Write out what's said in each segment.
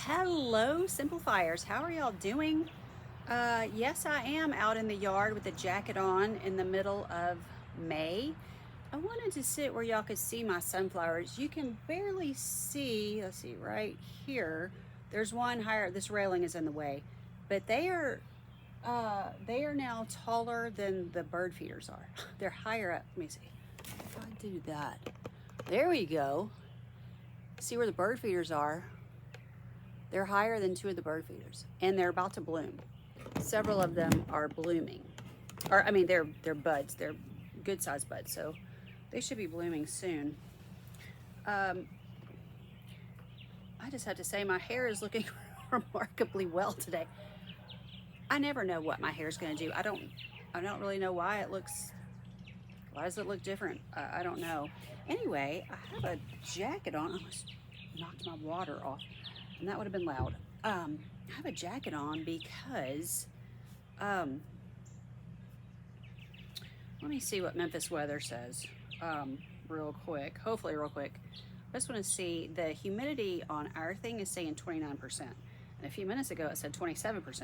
Hello, Simplifiers. How are y'all doing? Yes, I am out in the yard with a jacket on in the middle of May. I wanted to sit where y'all could see my sunflowers. You can barely see, let's see, right here. There's one higher, this railing is in the way, but they are now taller than the bird feeders are. They're higher up. Let me see. If I do that, there we go. See where the bird feeders are? They're higher than two of the bird feeders, and they're about to bloom. Several of them are blooming, or I mean, they're buds. They're good sized buds, so they should be blooming soon. Um, I just have to say my hair is looking remarkably well today. I never know what my hair is going to do. I don't really know why it looks. Why does it look different? I don't know. Anyway, I have a jacket on. I almost knocked my water off, and that would have been loud. I have a jacket on because um, let me see what Memphis weather says real quick. Hopefully, real quick. I just want to see the humidity on our thing is saying 29%. And a few minutes ago, it said 27%.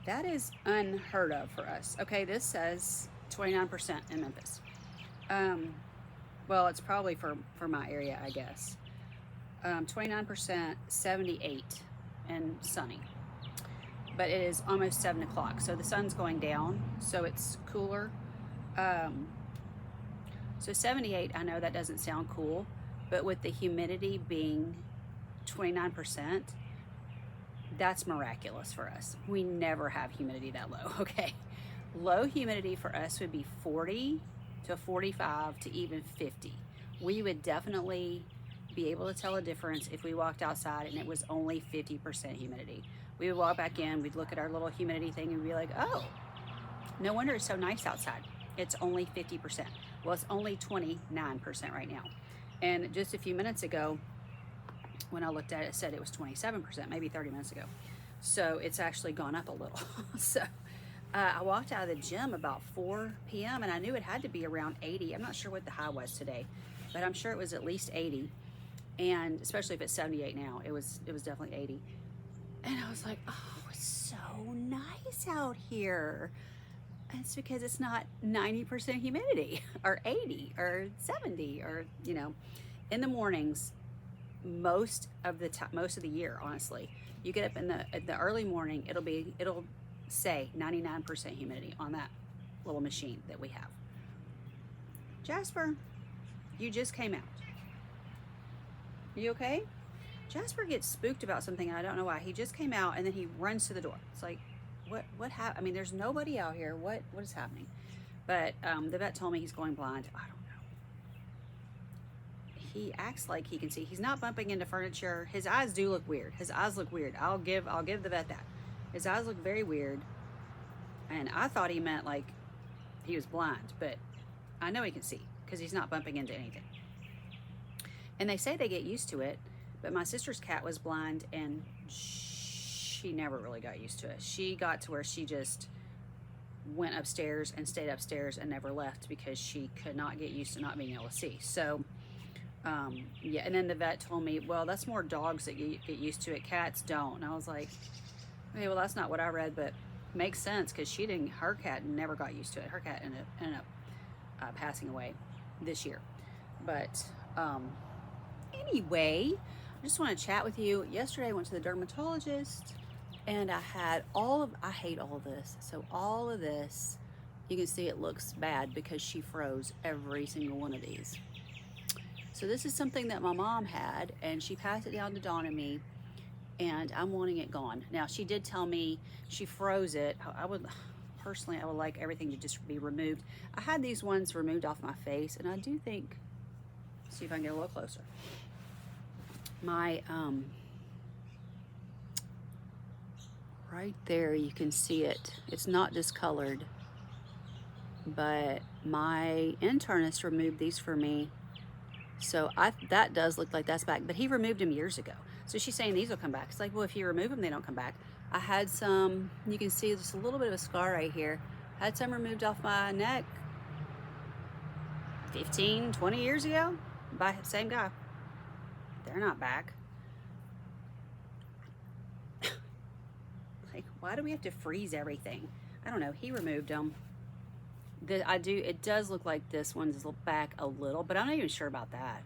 That is unheard of for us. Okay, this says 29% in Memphis. Um, well, it's probably for my area, I guess. 29%, 78, and sunny. But it is almost 7 o'clock, so the sun's going down, so it's cooler. Um, so 78, I know that doesn't sound cool, but with the humidity being 29%, that's miraculous for us. We never have humidity that low, okay? Low humidity for us would be 40 to 45 to even 50. We would definitely be able to tell a difference if we walked outside and it was only 50% humidity. We would walk back in, we'd look at our little humidity thing and be like, oh, no wonder it's so nice outside. It's only 50%. Well, it's only 29% right now. And just a few minutes ago, when I looked at it, it said it was 27%, maybe 30 minutes ago. So it's actually gone up a little. So I walked out of the gym about 4 p.m. and I knew it had to be around 80. I'm not sure what the high was today, but I'm sure it was at least 80. And especially if it's 78 now, it was definitely 80. And I was like, oh, it's so nice out here. And it's because it's not 90% humidity or 80 or 70 or, in the mornings, most of the year, honestly, you get up in the early morning, it'll say 99% humidity on that little machine that we have. Jasper, you just came out. You okay? Jasper gets spooked about something and I don't know why. He just came out and then he runs to the door. It's like, what happened? I mean, there's nobody out here. What is happening? But the vet told me he's going blind. I don't know. He acts like he can see. He's not bumping into furniture. His eyes do look weird. His eyes look weird. I'll give the vet that. His eyes look very weird. And I thought he meant like he was blind, but I know he can see because he's not bumping into anything. And they say they get used to it, but my sister's cat was blind and she never really got used to it. She got to where she just went upstairs and stayed upstairs and never left because she could not get used to not being able to see. So, yeah, and then the vet told me, well, that's more dogs that get used to it. Cats don't. And I was like, okay, well, that's not what I read, but makes sense because her cat never got used to it. Her cat ended up passing away this year. But anyway, I just want to chat with you. Yesterday I went to the dermatologist and I hate all of this. So all of this, you can see it looks bad because she froze every single one of these. So this is something that my mom had and she passed it down to Dawn and me, and I'm wanting it gone. Now she did tell me she froze it. I would like everything to just be removed. I had these ones removed off my face and I do think, see if I can get a little closer. My right there, you can see it. It's not discolored, but my internist removed these for me. So that does look like that's back, but he removed them years ago. So she's saying these will come back. It's like, well, if you remove them, they don't come back. I had some, you can see just a little bit of a scar right here. I had some removed off my neck 15, 20 years ago by the same guy. They're not back. why do we have to freeze everything? I don't know. He removed them. It does look like this one's back a little, but I'm not even sure about that.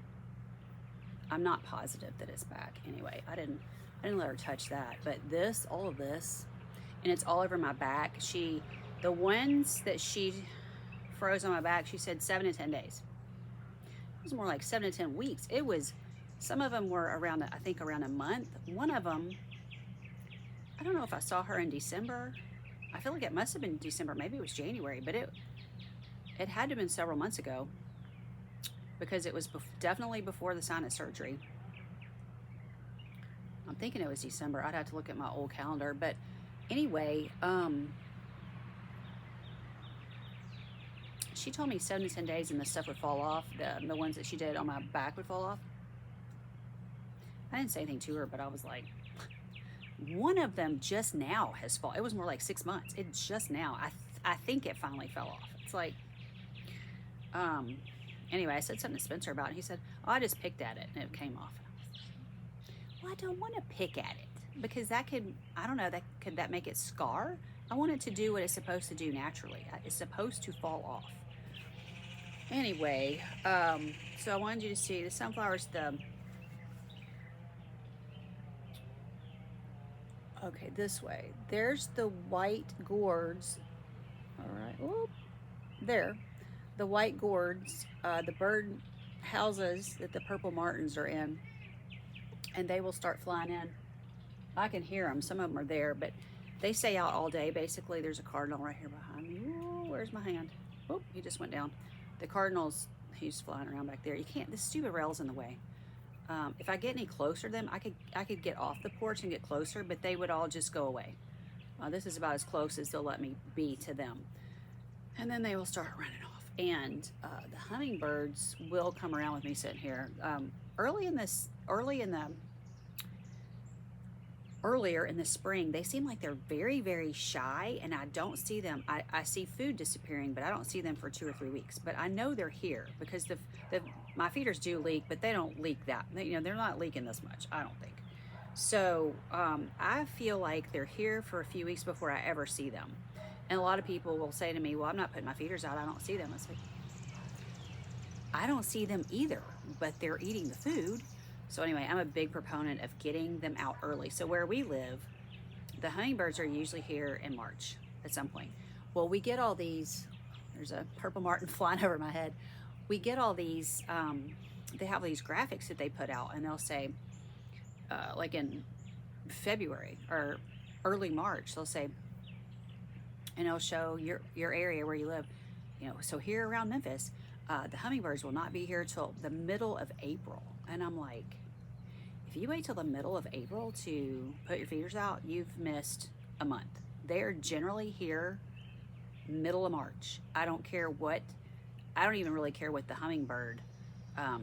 I'm not positive that it's back. Anyway, I didn't let her touch that. But this, all of this, and it's all over my back. The ones that she froze on my back, she said 7 to 10 days. It was more like 7 to 10 weeks. Some of them were around, I think around a month. One of them, I don't know if I saw her in December. I feel like it must have been December. Maybe it was January, but it had to have been several months ago, because it was definitely before the sinus surgery. I'm thinking it was December. I'd have to look at my old calendar. But anyway, she told me 7 to 10 days and the stuff would fall off. The ones that she did on my back would fall off. I didn't say anything to her, but I was like, one of them just now has fallen. It was more like 6 months. It just now. I think it finally fell off. It's like, anyway, I said something to Spencer about it. He said, oh, I just picked at it and it came off. Well, I don't want to pick at it, because that could, I don't know, could that make it scar? I want it to do what it's supposed to do naturally. It's supposed to fall off. Anyway, so I wanted you to see the sunflowers, okay, this way. There's the white gourds. All right, whoop, there. The white gourds, the bird houses that the purple martins are in, and they will start flying in. I can hear them. Some of them are there, but they stay out all day. Basically, there's a cardinal right here behind me. Ooh, where's my hand? Oh, he just went down. The cardinals, he's flying around back there. You can't, this stupid rail's in the way. If I get any closer to them, I could get off the porch and get closer, but they would all just go away. This is about as close as they'll let me be to them. And then they will start running off. And the hummingbirds will come around with me sitting here. Earlier in the spring, they seem like they're very, very shy, and I don't see them. I see food disappearing, but I don't see them for 2 or 3 weeks. But I know they're here, because my feeders do leak, but they don't leak that. They're not leaking this much, I don't think. So I feel like they're here for a few weeks before I ever see them. And a lot of people will say to me, well, I'm not putting my feeders out, I don't see them. I say, I don't see them either, but they're eating the food. So anyway, I'm a big proponent of getting them out early. So where we live, the hummingbirds are usually here in March at some point. Well, we get all these, there's a purple martin flying over my head. We get all these, they have these graphics that they put out, and they'll say, like in February or early March, they'll say, and it'll show your area where you live. So here around Memphis, the hummingbirds will not be here till the middle of April. And I'm like, if you wait till the middle of April to put your feeders out, you've missed a month. They're generally here middle of March. I don't even really care what the hummingbird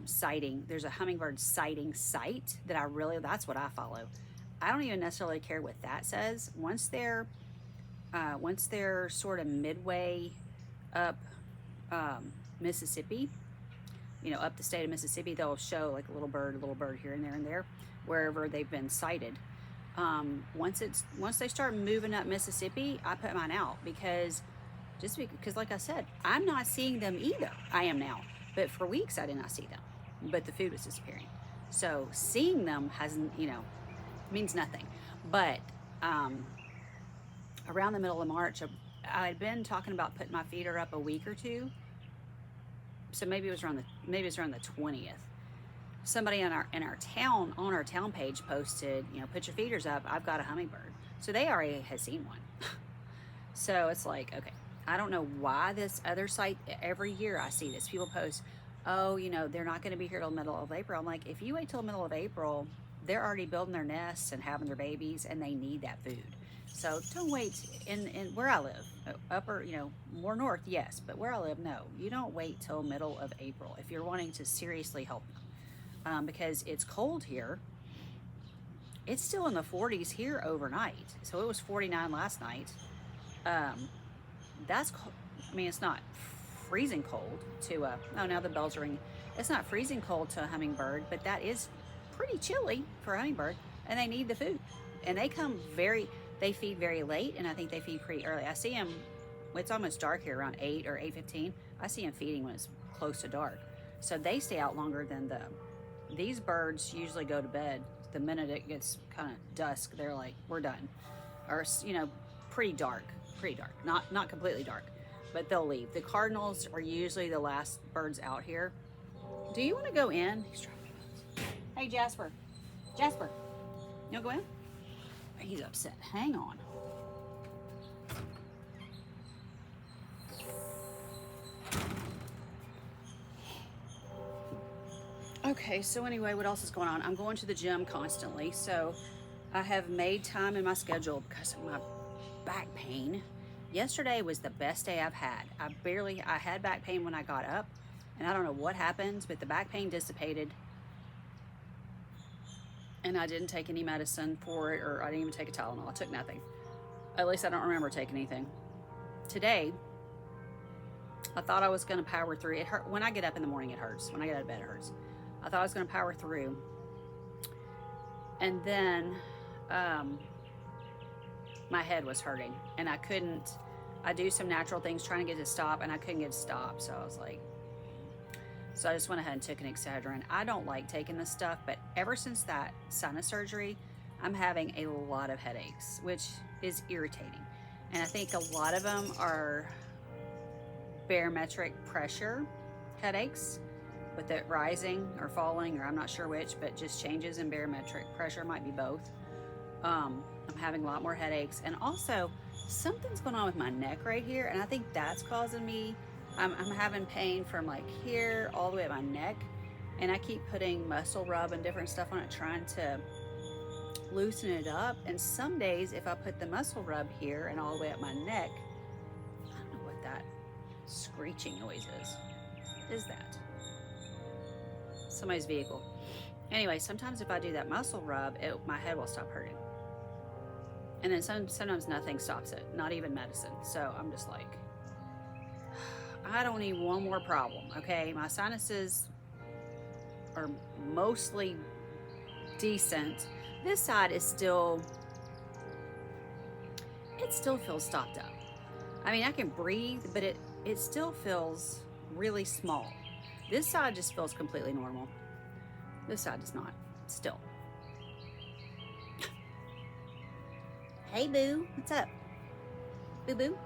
sighting. There's a hummingbird sighting site that's what I follow. I don't even necessarily care what that says. Once they're sort of midway up Mississippi, up the state of Mississippi, they'll show like a little bird here and there, wherever they've been sighted. Once they start moving up Mississippi, I put mine out, because like I said, I'm not seeing them either. I am now, but for weeks I did not see them, but the food was disappearing. So seeing them means nothing. But around the middle of March, I had been talking about putting my feeder up a week or two. So maybe it was around the 20th. Somebody on our town page posted, put your feeders up. I've got a hummingbird. So they already had seen one. So it's like, okay, I don't know why this other site, every year I see this, people post, oh, they're not going to be here till the middle of April. I'm like, if you wait till the middle of April, they're already building their nests and having their babies, and they need that food. So don't wait. In where I live, upper, more north, yes, but where I live, no. You don't wait till middle of April if you're wanting to seriously help them, because it's cold here. It's still in the 40s here overnight. So it was 49 last night. That's cold. It's not freezing cold to now the bells are ringing. It's not freezing cold to a hummingbird, but that is pretty chilly for a hummingbird, and they need the food. And they come They feed very late, and I think they feed pretty early. I see them, it's almost dark here around 8 or 8:15. I see them feeding when it's close to dark. So they stay out longer than these birds usually go to bed the minute it gets kind of dusk. They're like, we're done. Or, you know, pretty dark, not completely dark, but they'll leave. The cardinals are usually the last birds out here. Do you want to go in? Hey, Jasper. Jasper, you want to go in? He's upset. Hang on. Okay, so anyway, what else is going on? I'm going to the gym constantly, so I have made time in my schedule because of my back pain. Yesterday was the best day I've had. I had back pain when I got up, and I don't know what happened, but the back pain dissipated, and I didn't take any medicine for it, or I didn't even take a Tylenol. I took nothing. At least I don't remember taking anything. Today, I thought I was going to power through. It hurt when I get up in the morning. It hurts. When I get out of bed, it hurts. I thought I was going to power through, and then my head was hurting, and I couldn't. I do some natural things trying to get it to stop, and I couldn't get it to stop. So I was like, so I just went ahead and took an Excedrin. I don't like taking this stuff, but ever since that sinus surgery, I'm having a lot of headaches, which is irritating. And I think a lot of them are barometric pressure headaches, with it rising or falling, or I'm not sure which, but just changes in barometric pressure. Might be both. I'm having a lot more headaches, and also something's going on with my neck right here, and I think that's causing me. I'm having pain from like here all the way to my neck, and I keep putting muscle rub and different stuff on it, trying to loosen it up. And some days, if I put the muscle rub here and all the way up my neck, I don't know what that screeching noise is. What is that? Somebody's vehicle. Anyway, sometimes if I do that muscle rub, my head will stop hurting. And then sometimes nothing stops it, not even medicine. So I'm just like, I don't need one more problem, okay? My sinuses are mostly decent. This side is still, it still feels stopped up. I mean, I can breathe, but it still feels really small. This side just feels completely normal. This side does not, still. Hey, boo, what's up? Boo boo.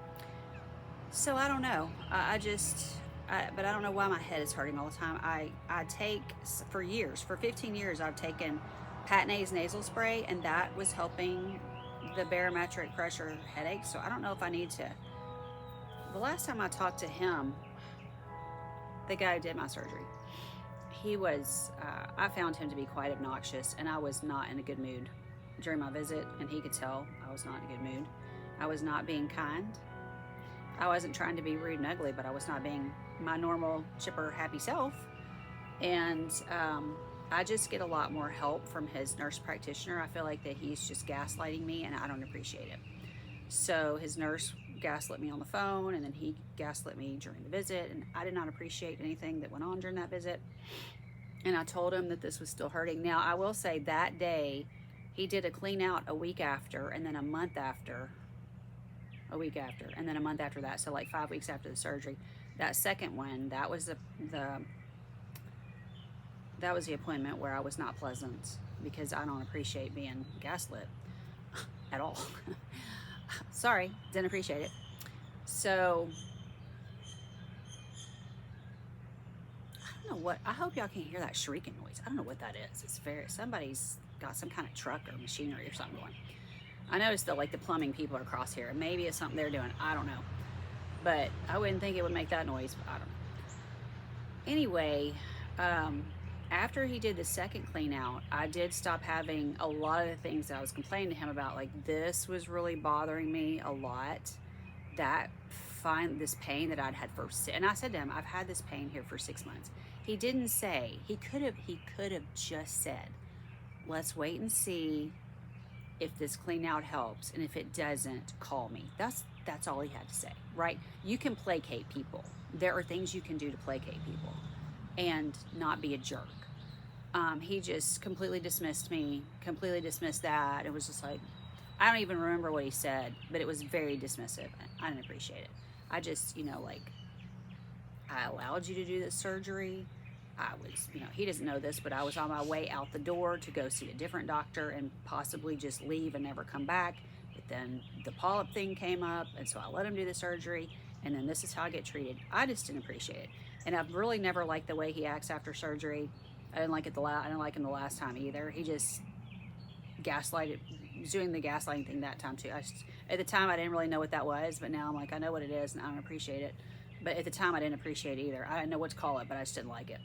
So I don't know. But I don't know why my head is hurting all the time. I take, for years, for 15 years, I've taken Patna's nasal spray, and that was helping the barometric pressure headache. So I don't know if I need to. The last time I talked to him, the guy who did my surgery, he was, I found him to be quite obnoxious, and I was not in a good mood during my visit, and he could tell I was not in a good mood. I was not being kind. I wasn't trying to be rude and ugly, but I was not being my normal, chipper, happy self. And I just get a lot more help from his nurse practitioner. I feel like that he's just gaslighting me, and I don't appreciate it. So his nurse gaslit me on the phone, and then he gaslit me during the visit, and I did not appreciate anything that went on during that visit. And I told him that this was still hurting. Now, I will say that day, he did a clean out a week after, and then a month after, a week after, and then a month after that. So like 5 weeks after the surgery. That second one, that was the appointment where I was not pleasant, because I don't appreciate being gaslit at all. Sorry, didn't appreciate it. So I don't know what, I hope y'all can't hear that shrieking noise. I don't know what that is. It's somebody's got some kind of truck or machinery or something going. I noticed that like the plumbing people are across here. Maybe it's something they're doing. I don't know. But I wouldn't think it would make that noise. But I don't know. Anyway, after he did the second clean out, I did stop having a lot of the things that I was complaining to him about. Like this was really bothering me a lot. This pain that I'd had and I said to him, I've had this pain here for 6 months. He didn't say, he could have just said, let's wait and see if this clean out helps, and if it doesn't, call me. That's all he had to say, right? You can placate people. There are things you can do to placate people and not be a jerk. He just completely dismissed me, completely dismissed that. It was just like, I don't even remember what he said, but it was very dismissive. I didn't appreciate it. I just, like, I allowed you to do this surgery. I was, he doesn't know this, but I was on my way out the door to go see a different doctor and possibly just leave and never come back. But then the polyp thing came up, and so I let him do the surgery, and then this is how I get treated. I just didn't appreciate it. And I've really never liked the way he acts after surgery. I didn't like him the last time either. He just gaslighted, was doing the gaslighting thing that time too. At the time, I didn't really know what that was, but now I'm like, I know what it is, and I don't appreciate it. But at the time, I didn't appreciate it either. I didn't know what to call it, but I just didn't like it.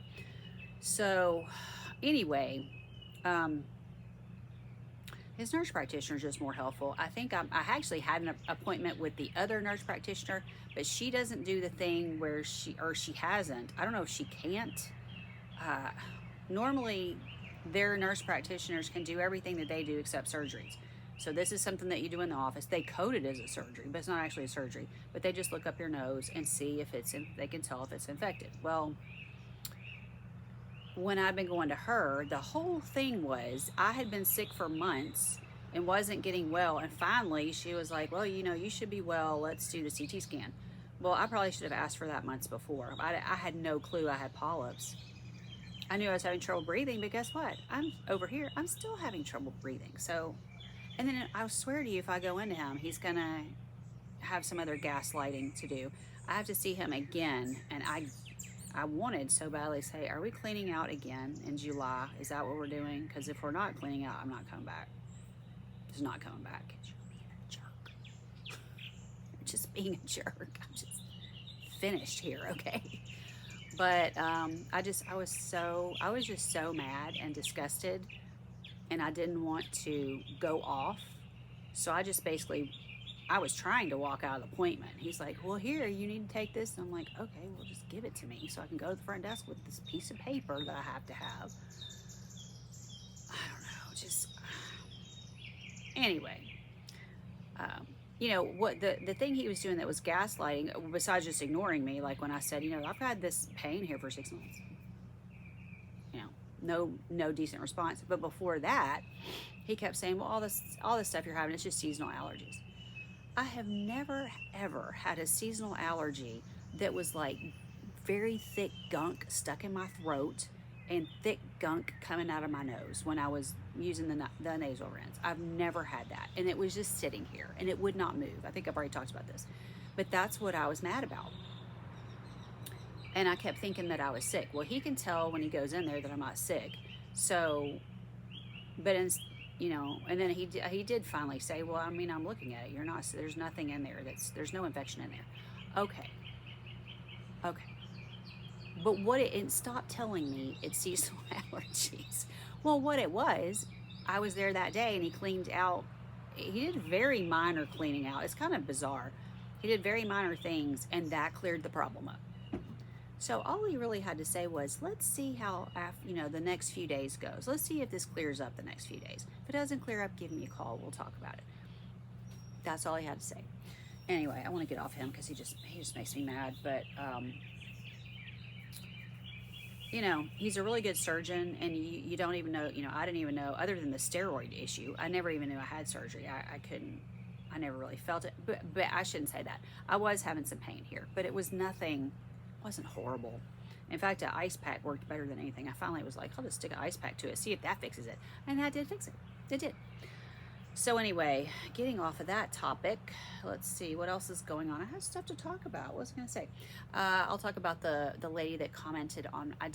So, anyway, his nurse practitioner is just more helpful. I think I actually had an appointment with the other nurse practitioner, but she doesn't do the thing where she hasn't. I don't know if she can't. Normally, their nurse practitioners can do everything that they do except surgeries. So this is something that you do in the office. They code it as a surgery, but it's not actually a surgery. But they just look up your nose and see if they can tell if it's infected. Well, when I'd been going to her, the whole thing was I had been sick for months and wasn't getting well. And finally, she was like, well, you should be well. Let's do the CT scan. Well, I probably should have asked for that months before. I had no clue I had polyps. I knew I was having trouble breathing, but guess what? I'm over here. I'm still having trouble breathing. So, and then I swear to you, if I go into him, he's going to have some other gaslighting to do. I have to see him again, and I wanted so badly to say, are we cleaning out again in July? Is that what we're doing? Because if we're not cleaning out, I'm not coming back. Just not coming back. You're being a jerk. You're just being a jerk. I'm just finished here, okay? But I was just so mad and disgusted, and I didn't want to go off. So I just basically, I was trying to walk out of the appointment. He's like, well, here, you need to take this. And I'm like, okay, well, just give it to me so I can go to the front desk with this piece of paper that I have to have. I don't know, just, anyway. What the thing he was doing that was gaslighting, besides just ignoring me, like when I said, I've had this pain here for 6 months. No decent response. But before that, he kept saying, well, all this stuff you're having, it's just seasonal allergies. I have never, ever had a seasonal allergy that was like very thick gunk stuck in my throat and thick gunk coming out of my nose when I was using the nasal rinse. I've never had that. And it was just sitting here and it would not move. I think I've already talked about this. But that's what I was mad about. And I kept thinking that I was sick. Well, he can tell when he goes in there that I'm not sick. So, but and then he did finally say, well, I mean, I'm looking at it. You're not, there's nothing in there there's no infection in there. Okay. But it stopped telling me it's seasonal allergies. Well, what it was, I was there that day and he cleaned out. He did very minor cleaning out. It's kind of bizarre. He did very minor things and that cleared the problem up. So all he really had to say was, let's see how, the next few days goes. Let's see if this clears up the next few days. If it doesn't clear up, give me a call. We'll talk about it. That's all he had to say. Anyway, I want to get off him because he just makes me mad. But, he's a really good surgeon, and you don't even know, I didn't even know, other than the steroid issue, I never even knew I had surgery. I never really felt it. But I shouldn't say that. I was having some pain here, but it was nothing. Wasn't horrible. In fact, an ice pack worked better than anything. I finally was like, I'll just stick an ice pack to it, see if that fixes it. And that did fix it. It did. So anyway, getting off of that topic, let's see what else is going on. I have stuff to talk about. What was I going to say? I'll talk about the lady that commented on, I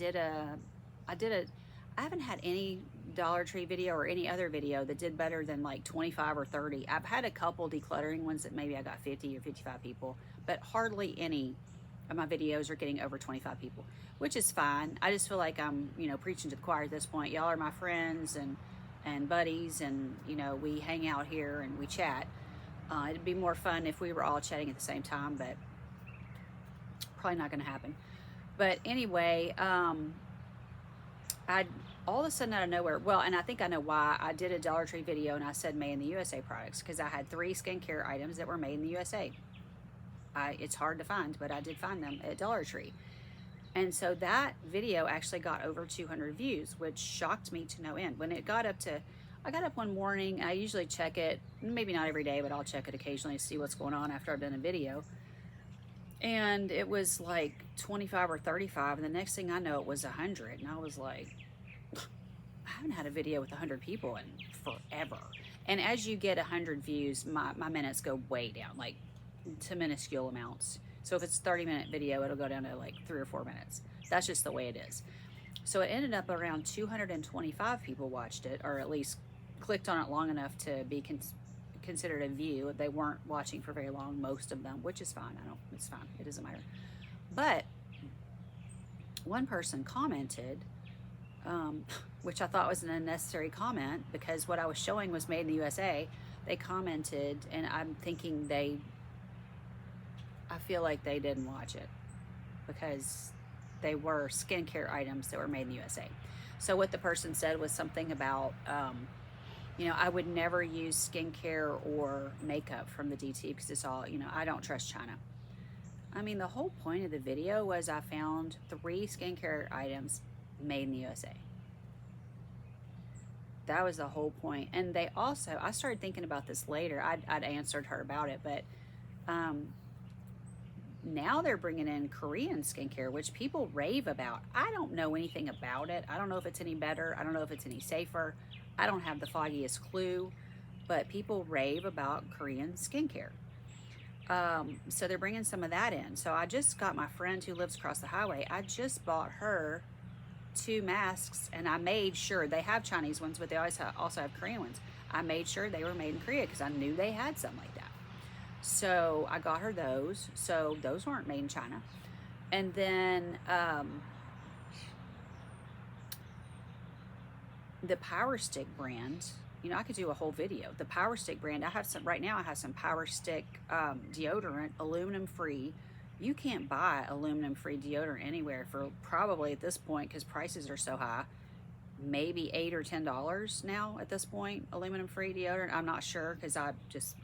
haven't had any Dollar Tree video or any other video that did better than like 25 or 30. I've had a couple decluttering ones that maybe I got 50 or 55 people, but hardly any of my videos are getting over 25 people, which is fine. I just feel like I'm, preaching to the choir at this point. Y'all are my friends and buddies, and, we hang out here and we chat. It'd be more fun if we were all chatting at the same time, but probably not going to happen. But anyway, all of a sudden out of nowhere, and I think I know why, I did a Dollar Tree video and I said made in the USA products, because I had 3 skincare items that were made in the USA. It's hard to find, but I did find them at Dollar Tree. And so that video actually got over 200 views, which shocked me to no end. When it got up to I got up one morning. I usually check it, maybe not every day, but I'll check it occasionally to see what's going on after I've done a video. And it was like 25 or 35, and the next thing I know, it was 100. And I was like, I haven't had a video with 100 people in forever. And as you get 100 views, my minutes go way down, like to minuscule amounts. So if it's a 30-minute video, it'll go down to like 3 or 4 minutes. That's just the way it is. So it ended up around 225 people watched it, or at least clicked on it long enough to be considered a view. They weren't watching for very long, most of them, which is fine. It's fine. It doesn't matter. But one person commented, which I thought was an unnecessary comment because what I was showing was made in the USA. They commented, and I'm thinking I feel like they didn't watch it because they were skincare items that were made in the USA. So what the person said was something about, I would never use skincare or makeup from the DT because it's all, I don't trust China. I mean, the whole point of the video was I found 3 skincare items made in the USA. That was the whole point. And they also, I started thinking about this later. I'd answered her about it, but now they're bringing in Korean skincare, which people rave about. I don't know anything about it. I don't know if it's any better. I don't know if it's any safer. I don't have the foggiest clue, but people rave about Korean skincare. So they're bringing some of that in. So I just got my friend who lives across the highway. I just bought her 2 masks, and I made sure they have Chinese ones, but they also have Korean ones. I made sure they were made in Korea because I knew they had some like that. So I got her those. So those weren't made in China. And then the Power Stick brand, I could do a whole video. The Power Stick brand, right now I have some Power Stick deodorant, aluminum free. You can't buy aluminum free deodorant anywhere for probably at this point, because prices are so high, maybe $8 or $10 now at this point, aluminum free deodorant. I'm not sure because I just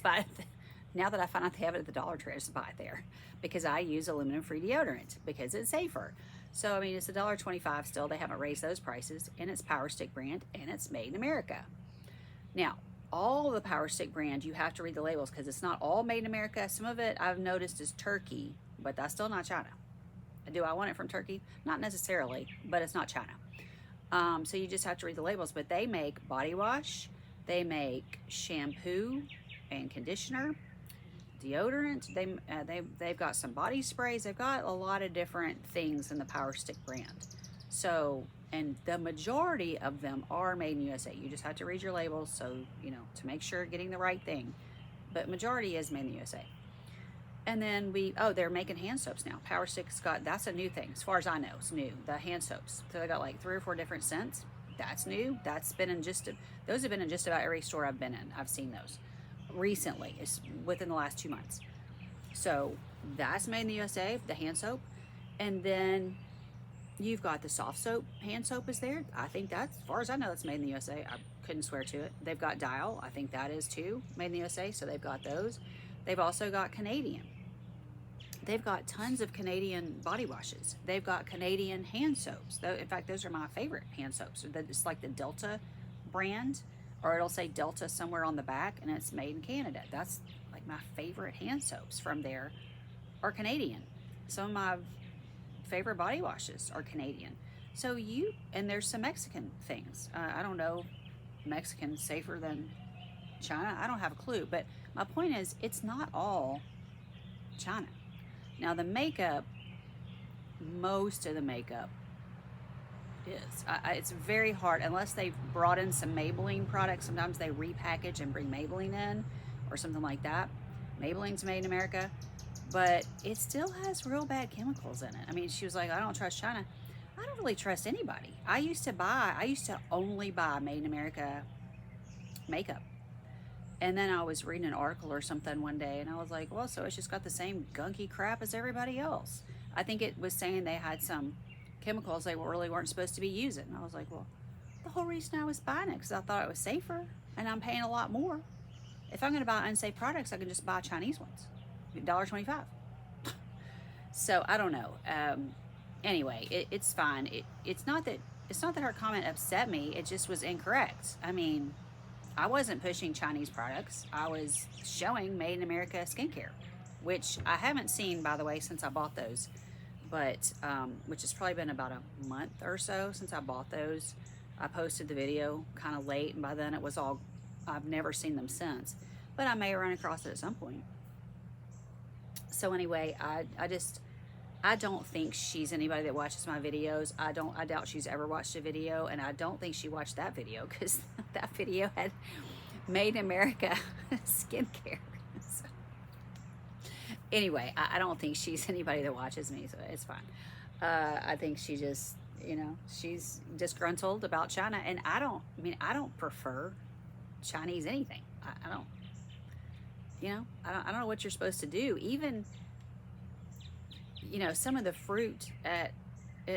buy it. Now that I find out they have it at the Dollar Tree, I just buy it there because I use aluminum free deodorant because it's safer. So, I mean, it's $1.25 still. They haven't raised those prices, and it's Power Stick brand, and it's made in America. Now, all the Power Stick brand, you have to read the labels because it's not all made in America. Some of it I've noticed is Turkey, but that's still not China. Do I want it from Turkey? Not necessarily, but it's not China. So you just have to read the labels. But they make body wash, they make shampoo and conditioner, deodorant. They've got some body sprays. They've got a lot of different things in the Power Stick brand. So, and the majority of them are made in USA. You just have to read your labels, so to make sure you're getting the right thing. But majority is made in the USA. And then they're making hand soaps now. Power Stick's that's a new thing, as far as I know. It's new. The hand soaps. So they got like 3 or 4 different scents. That's new. Those have been in just about every store I've been in. I've seen those recently. It's within the last 2 months. So that's made in the USA, the hand soap. And then you've got the soft soap. Hand soap is there. I think that's, as far as I know, it's made in the USA. I couldn't swear to it. They've got Dial. I think that is too made in the USA. So they've got those. They've also got Canadian. They've got tons of Canadian body washes. They've got Canadian hand soaps. In fact, those are my favorite hand soaps. It's like the Delta brand, or it'll say Delta somewhere on the back, and it's made in Canada. That's like my favorite hand soaps from there are Canadian. Some of my favorite body washes are Canadian. So and there's some Mexican things. I don't know, Mexican safer than China. I don't have a clue, but my point is it's not all China. Now the makeup, most of the makeup is. It's very hard, unless they've brought in some Maybelline products. Sometimes they repackage and bring Maybelline in or something like that. Maybelline's made in America, but it still has real bad chemicals in it. I mean, she was like, I don't trust China. I don't really trust anybody. I used to only buy made in America makeup. And then I was reading an article or something one day, and I was like, well, so it's just got the same gunky crap as everybody else. I think it was saying they had some chemicals they really weren't supposed to be using. And I was like, well, the whole reason I was buying it because I thought it was safer, and I'm paying a lot more. If I'm going to buy unsafe products, I can just buy Chinese ones, $1.25. So I don't know. Anyway, it's fine. It's not that it's not that her comment upset me, it just was incorrect. I mean, I wasn't pushing Chinese products. I was showing Made in America skincare, which I haven't seen, by the way, since I bought those. But which has probably been about a month or so since I bought those. I posted the video kind of late, and by then it was all. I've never seen them since, but I may run across it at some point. So anyway, I don't think she's anybody that watches my videos. I doubt she's ever watched a video, and I don't think she watched that video because that video had Made in America skincare. So, anyway, I don't think she's anybody that watches me, so it's fine. I think she just, she's disgruntled about China, and I don't prefer Chinese anything. I don't, I don't know what you're supposed to do. Even, some of the fruit at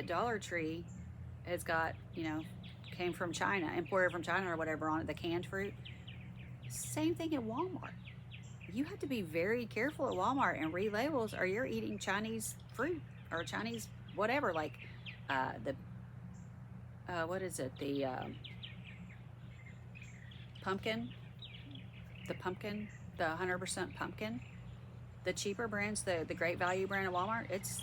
Dollar Tree has got, came from China, imported from China or whatever on it, the canned fruit. Same thing at Walmart. You have to be very careful at Walmart and read labels, or you're eating Chinese fruit or Chinese whatever, like what is it? The pumpkin, the 100% pumpkin, the cheaper brands, the Great Value brand at Walmart. It's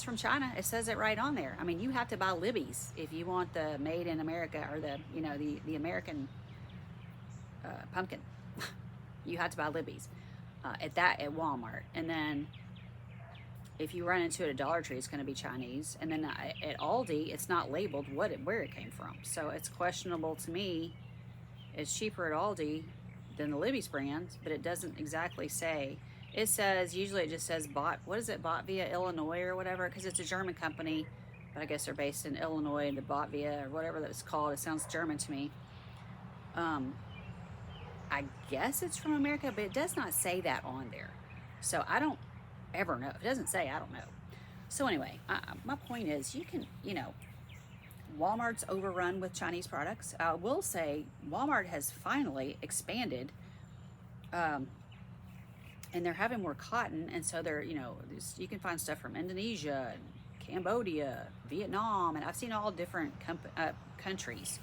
from China. It says it right on there. I mean, you have to buy Libby's if you want the Made in America, or the American pumpkin. You have to buy Libby's at Walmart. And then if you run into it at Dollar Tree, it's going to be Chinese. And then at Aldi, it's not labeled where it came from. So it's questionable to me. It's cheaper at Aldi than the Libby's brand, but it doesn't exactly say. It says, usually it just says bought via Illinois or whatever, because it's a German company, but I guess they're based in Illinois, and the bought via, or whatever that's called, it sounds German to me. I guess it's from America, but it does not say that on there. So I don't ever know. If it doesn't say, I don't know. So anyway, my point is, you can, Walmart's overrun with Chinese products. I will say Walmart has finally expanded, and they're having more cotton, and so they're, you can find stuff from Indonesia, and Cambodia, Vietnam, and I've seen all different countries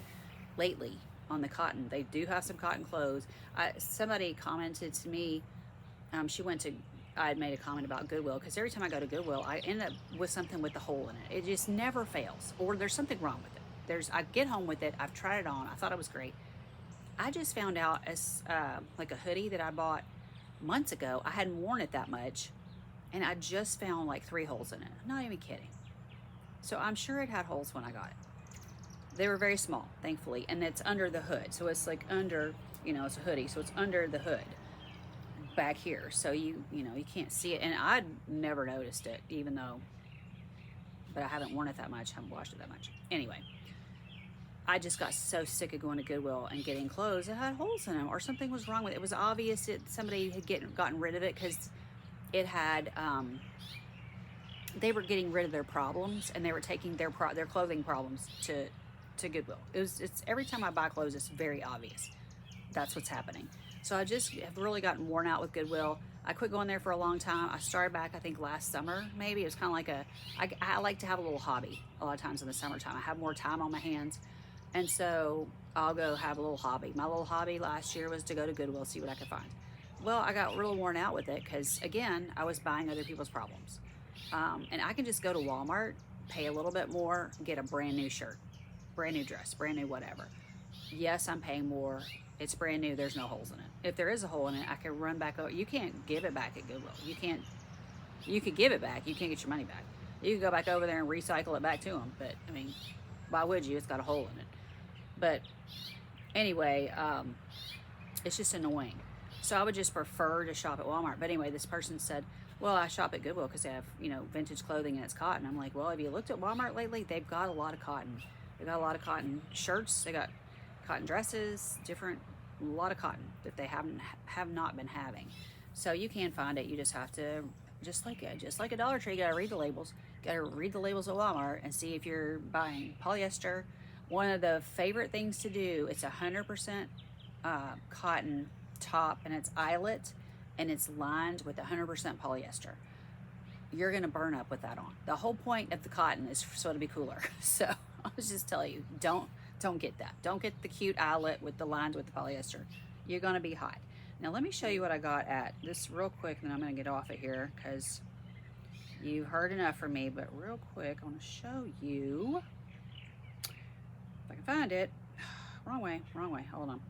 lately on the cotton. They do have some cotton clothes. Somebody commented to me, I had made a comment about Goodwill, because every time I go to Goodwill, I end up with something with a hole in it. It just never fails, or there's something wrong with it. I get home with it, I've tried it on, I thought it was great. I just found out, as like a hoodie that I bought months ago, I hadn't worn it that much, and I just found like 3 holes in it. I'm not even kidding. So I'm sure it had holes when I got it. They were very small, thankfully, and it's under the hood. So it's like under, it's a hoodie, so it's under the hood back here. So you can't see it, and I'd never noticed it, but I haven't worn it that much, haven't washed it that much. Anyway, I just got so sick of going to Goodwill and getting clothes that had holes in them, or something was wrong with it. It was obvious that somebody had gotten rid of it, because it had, they were getting rid of their problems, and they were taking their clothing problems to Goodwill. It's every time I buy clothes, it's very obvious that's what's happening. So I just have really gotten worn out with Goodwill. I quit going there for a long time. I started back, I think, last summer, maybe. It was kind of like I like to have a little hobby a lot of times in the summertime. I have more time on my hands. And so I'll go have a little hobby. My little hobby last year was to go to Goodwill, see what I could find. Well, I got real worn out with it, because, again, I was buying other people's problems. And I can just go to Walmart, pay a little bit more, get a brand new shirt, brand new dress, brand new whatever. Yes, I'm paying more. It's brand new. There's no holes in it. If there is a hole in it, I can run back over. You can't give it back at Goodwill. You could give it back. You can't get your money back. You can go back over there and recycle it back to them. But, I mean, why would you? It's got a hole in it. But anyway, it's just annoying. So I would just prefer to shop at Walmart. But anyway, this person said, well, I shop at Goodwill because they have, vintage clothing and it's cotton. I'm like, well, have you looked at Walmart lately? They've got a lot of cotton. They've got a lot of cotton shirts. They got cotton dresses, a lot of cotton that they have not been having. So you can find it. You just have to, just like a Dollar Tree, you gotta read the labels. You gotta read the labels at Walmart and see if you're buying polyester. One of the favorite things to do, it's 100% cotton top, and it's eyelet, and it's lined with 100% polyester. you're going to burn up with that on. The whole point of the cotton is so to be cooler. So I'll just tell you, don't get that. Don't get the cute eyelet with the lines with the polyester. You're going to be hot. Now let me show you what I got at this real quick, and then I'm going to get off of here because you heard enough from me. But real quick, I want to show you if I can find it. Wrong way. Hold on.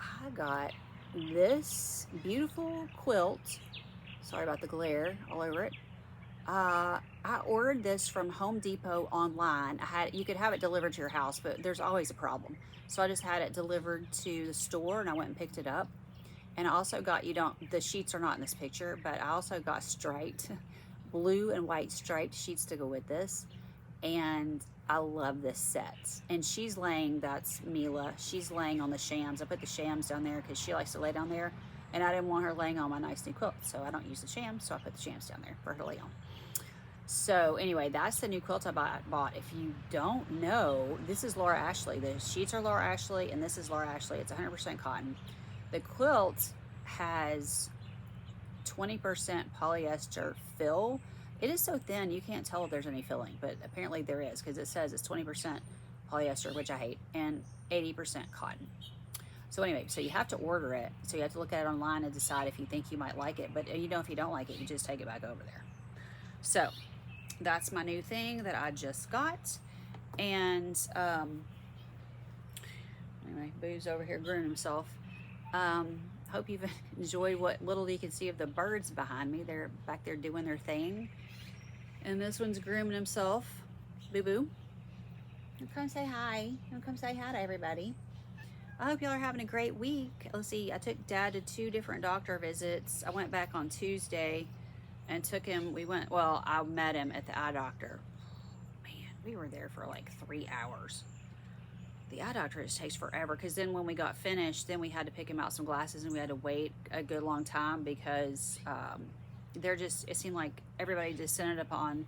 I got this beautiful quilt. Sorry about the glare all over it. I ordered this from Home Depot online. You could have it delivered to your house, but there's always a problem. So I just had it delivered to the store, and I went and picked it up. And I also got, the sheets are not in this picture, but I also got striped, blue and white striped sheets to go with this. And I love this set. And she's laying, that's Mila, she's laying on the shams. I put the shams down there because she likes to lay down there. And I didn't want her laying on my nice new quilt, so I don't use the shams, so I put the shams down there for her to lay on. So anyway, that's the new quilt I bought. If you don't know, this is Laura Ashley. The sheets are Laura Ashley, and this is Laura Ashley. It's 100% cotton. The quilt has 20% polyester fill. It is so thin, you can't tell if there's any filling, but apparently there is, because it says it's 20% polyester, which I hate, and 80% cotton. So anyway, so you have to order it. So you have to look at it online and decide if you think you might like it. But if you don't like it, you just take it back over there. So that's my new thing that I just got. And anyway, Boo's over here grooming himself. Hope you've enjoyed what little you can see of the birds behind me. They're back there doing their thing. And this one's grooming himself. Boo Boo. Come say hi. Come say hi to everybody. I hope y'all are having a great week. Let's see, I took Dad to 2 different doctor visits. I went back on Tuesday and took him, I met him at the eye doctor. Man, we were there for like 3 hours. The eye doctor just takes forever, because then when we got finished, then we had to pick him out some glasses, and we had to wait a good long time because it seemed like everybody descended upon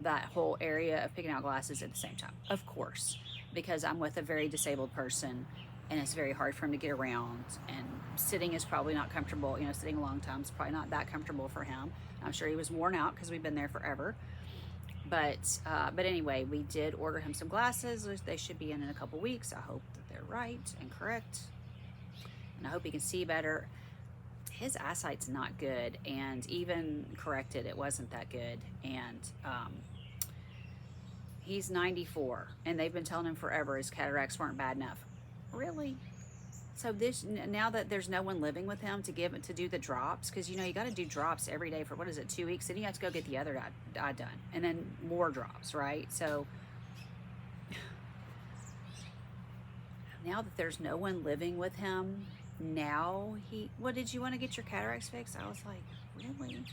that whole area of picking out glasses at the same time. Of course, because I'm with a very disabled person, and it's very hard for him to get around, and sitting is probably not comfortable. Sitting a long time is probably not that comfortable for him. I'm sure he was worn out because we've been there forever. But anyway, we did order him some glasses. They should be in a couple weeks. I hope that they're right and correct, and I hope he can see better. His eyesight's not good, and even corrected, it wasn't that good. And he's 94, and they've been telling him forever his cataracts weren't bad enough. Really? So now that there's no one living with him to do the drops, because you got to do drops every day for 2 weeks, then you have to go get the other eye done, and then more drops, right? So now that there's no one living with him, now did you want to get your cataracts fixed? I was like, really?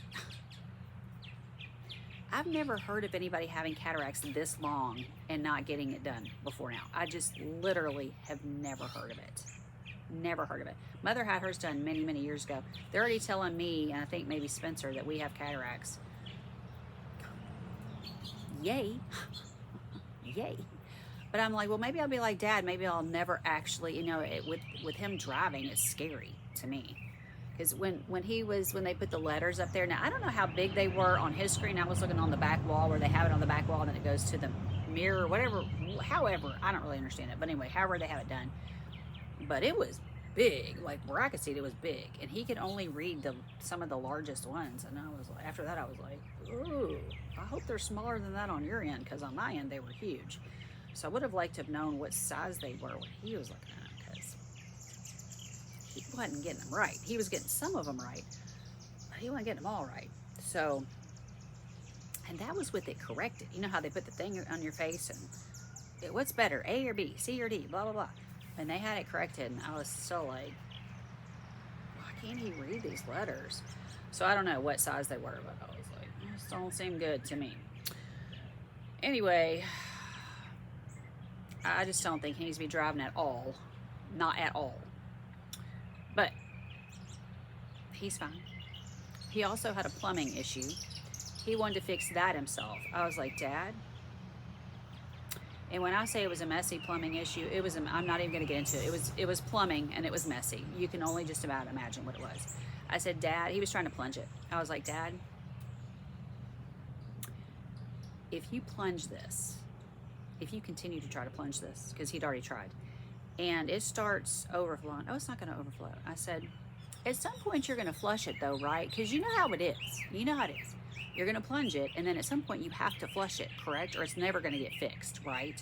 I've never heard of anybody having cataracts this long and not getting it done before now. I just literally have never heard of it. Never heard of it. Mother had hers done many, many years ago. They're already telling me, and I think maybe Spencer, that we have cataracts. Yay. Yay. But I'm like, well, maybe I'll be like Dad. Maybe I'll never actually, with him driving, it's scary to me. Because when they put the letters up there, now I don't know how big they were on his screen. I was looking on the back wall where they have it on the back wall, and then it goes to the mirror, whatever, however, I don't really understand it. But anyway, however they have it done. But it was big, like where I could see it was big. And he could only read some of the largest ones. And after that I was like, ooh, I hope they're smaller than that on your end, because on my end they were huge. So I would have liked to have known what size they were when he was looking at them, because he wasn't getting them right. He was getting some of them right, but he wasn't getting them all right. So, and that was with it corrected. You know how they put the thing on your face and what's better, A or B, C or D, blah, blah, blah. And they had it corrected, and I was so like, why can't he read these letters? So I don't know what size they were, but I was like, this don't seem good to me. Anyway, I just don't think he needs to be driving at all. Not at all. But he's fine. He also had a plumbing issue. He wanted to fix that himself. I was like, Dad, And when I say it was a messy plumbing issue, it was, I'm not even going to get into it. It was plumbing and it was messy. You can only just about imagine what it was. I said, Dad, he was trying to plunge it. I was like, Dad, if you plunge this, if you continue to try to plunge this, because he'd already tried, and it starts overflowing. Oh, it's not going to overflow. I said, at some point you're going to flush it though, right? Because you know how it is. You know how it is. You're going to plunge it, and then at some point you have to flush it, correct? Or it's never going to get fixed, right?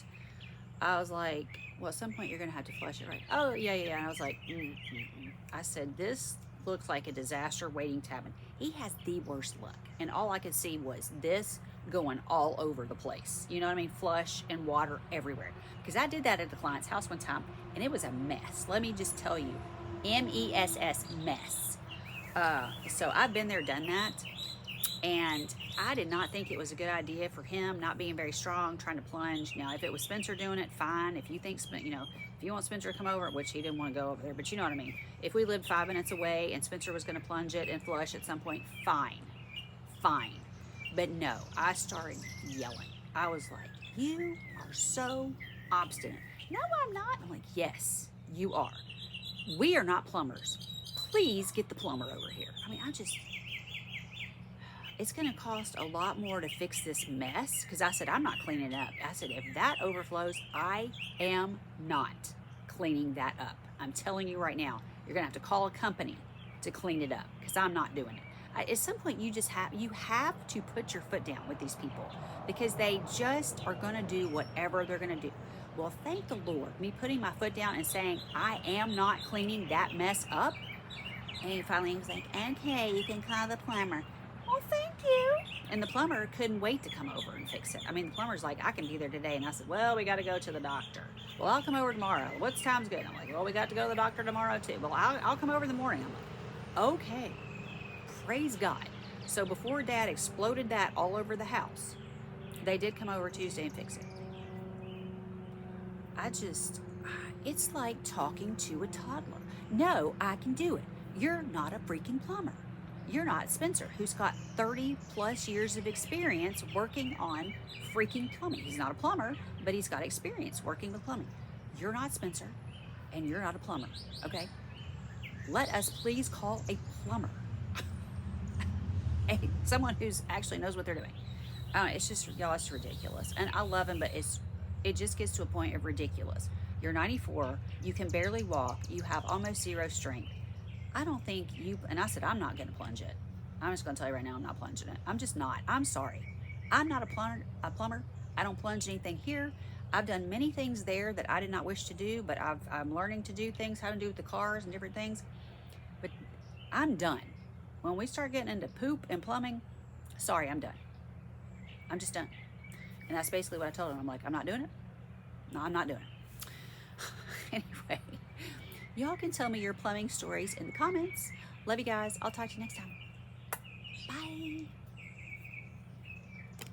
I was like, well, at some point you're going to have to flush it, right? Oh, yeah, yeah, yeah. And I was like, I said, this looks like a disaster waiting to happen. He has the worst luck. And all I could see was this going all over the place. You know what I mean? Flush and water everywhere. Because I did that at the client's house one time, and it was a mess. Let me just tell you, M-E-S-S, mess. So I've been there, done that. And I did not think it was a good idea for him not being very strong, trying to plunge. Now, if it was Spencer doing it, fine. If you think, you know, if you want Spencer to come over, which he didn't want to go over there, but you know what I mean. If we lived 5 minutes away and Spencer was going to plunge it and flush at some point, fine, fine. But no, I started yelling. I was like, you are so obstinate. No, I'm not. I'm like, yes, you are. We are not plumbers. Please get the plumber over here. I mean, it's going to cost a lot more to fix this mess, because I said, I'm not cleaning it up. I said, if that overflows, I am not cleaning that up. I'm telling you right now, you're going to have to call a company to clean it up, because I'm not doing it. At some point, you have to put your foot down with these people, because they just are going to do whatever they're going to do. Well, thank the Lord, me putting my foot down and saying, I am not cleaning that mess up. And he finally was like, okay, you can call the plumber. Well, thank you. And the plumber couldn't wait to come over and fix it. I mean, the plumber's like, I can be there today. And I said, well, we got to go to the doctor. Well, I'll come over tomorrow. What time's good? I'm like, well, we got to go to the doctor tomorrow too. Well, I'll come over in the morning. I'm like, okay, praise God. So before Dad exploded that all over the house, they did come over Tuesday and fix it. It's like talking to a toddler. No, I can do it. You're not a freaking plumber. You're not Spencer, who's got 30 plus years of experience working on freaking plumbing. He's not a plumber, but he's got experience working with plumbing. You're not Spencer, and you're not a plumber, okay? Let us please call a plumber. Someone who's actually knows what they're doing. It's just, y'all, it's ridiculous. And I love him, but it just gets to a point of ridiculous. You're 94, you can barely walk, you have almost zero strength. I don't think you, and I said, I'm not going to plunge it. I'm just going to tell you right now, I'm not plunging it. I'm just not. I'm sorry. I'm not a plumber. I don't plunge anything here. I've done many things there that I did not wish to do, but I'm learning to do things, how to do with the cars and different things. But I'm done. When we start getting into poop and plumbing, sorry, I'm done. I'm just done. And that's basically what I told him. I'm like, I'm not doing it. No, I'm not doing it. Anyway, y'all can tell me your plumbing stories in the comments. Love you guys. I'll talk to you next time. Bye.